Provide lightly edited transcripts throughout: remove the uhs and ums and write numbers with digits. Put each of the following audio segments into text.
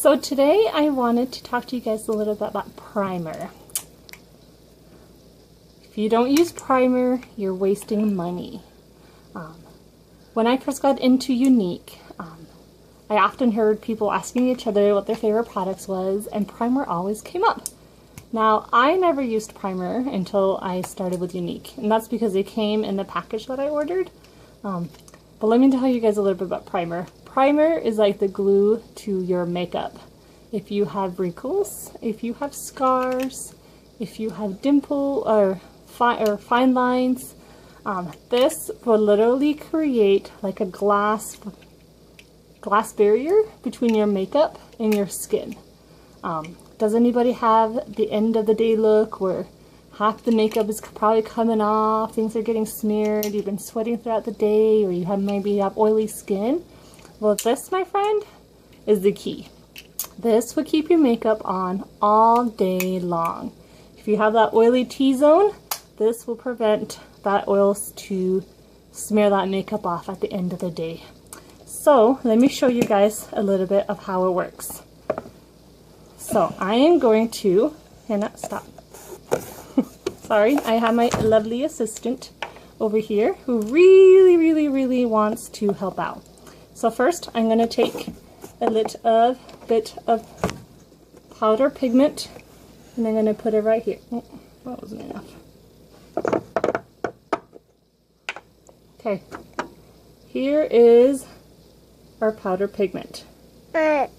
So today I wanted to talk to you guys a little bit about primer. If you don't use primer, you're wasting money. When I first got into Younique, I often heard people asking each other what their favorite products was, and primer always came up. Now, I never used primer until I started with Younique, and that's because it came in the package that I ordered. But let me tell you guys a little bit about primer. Primer is like the glue to your makeup. If you have wrinkles, if you have scars, if you have dimple or fine lines, this will literally create like a glass barrier between your makeup and your skin. Does anybody have the end of the day look where half the makeup is probably coming off, things are getting smeared, you've been sweating throughout the day, or you maybe have oily skin? Well, this, my friend, is the key. This will keep your makeup on all day long. If you have that oily T-zone, this will prevent that oils to smear that makeup off at the end of the day. So let me show you guys a little bit of how it works. So I am going to, Hannah, stop. Sorry, I have my lovely assistant over here who really wants to help out. So first I'm going to take a little bit of powder pigment and I'm going to put it right here. Oh, that wasn't enough. Okay, here is our powder pigment. I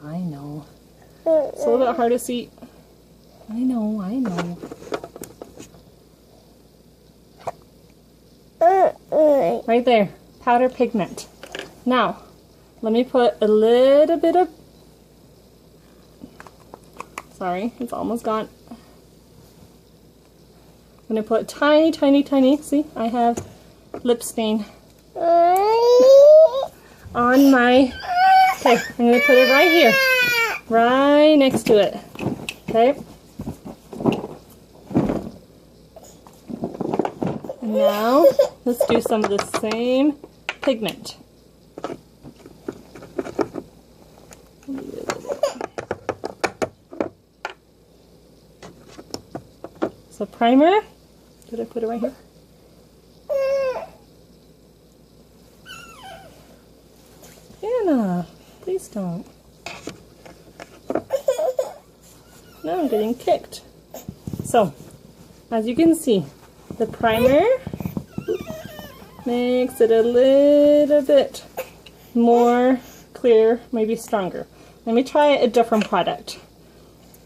know. It's a little bit hard to see. I know. Right there, powder pigment. Now, let me put a little bit of, sorry, it's almost gone. I'm going to put tiny, see, I have lip stain on my, okay, I'm going to put it right here, right next to it, okay? And now, let's do some of the same pigment. So primer, did I put it right here? Hannah, please don't. Now I'm getting kicked. So, as you can see, the primer makes it a little bit more clear, maybe stronger. Let me try a different product.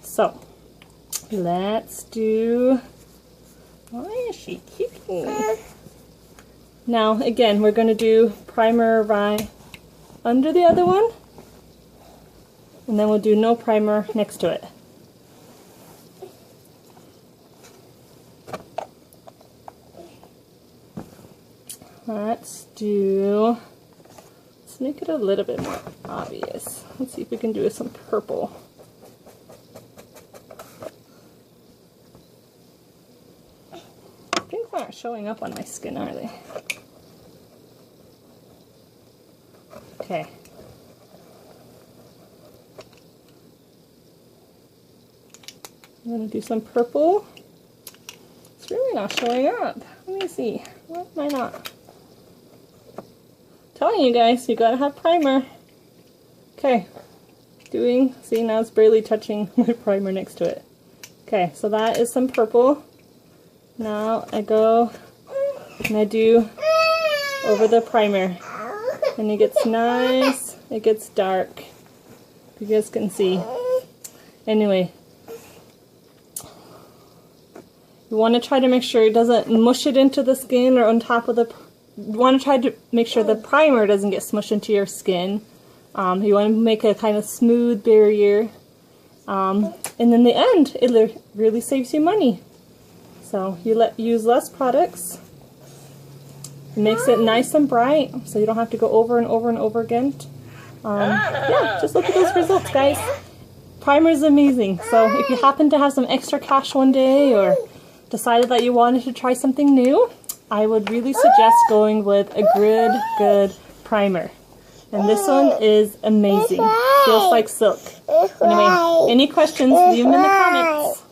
So, let's do, why is she kicking me? Now, again, we're going to do primer right under the other one, and then we'll do no primer next to it. Let's make it a little bit more obvious. Let's see if we can do some purple. Things aren't showing up on my skin, are they? Okay. I'm going to do some purple. It's really not showing up. Let me see. Why am I not? Telling you guys, you gotta have primer. Okay. See, now it's barely touching my primer next to it. Okay, so that is some purple. Now I go and I do over the primer. And it gets nice, it gets dark. You guys can see. Anyway, you want to try to make sure it doesn't mush it into the skin or on top of the, you want to try to make sure the primer doesn't get smushed into your skin. You want to make a kind of smooth barrier. And in the end, it really saves you money. So you use less products. It makes it nice and bright, so you don't have to go over and over and over again. Yeah, just look at those results, guys. Primer is amazing. So if you happen to have some extra cash one day or decided that you wanted to try something new, I would really suggest going with a good primer. And this one is amazing. Feels like silk. Anyway, any questions, leave them in the comments.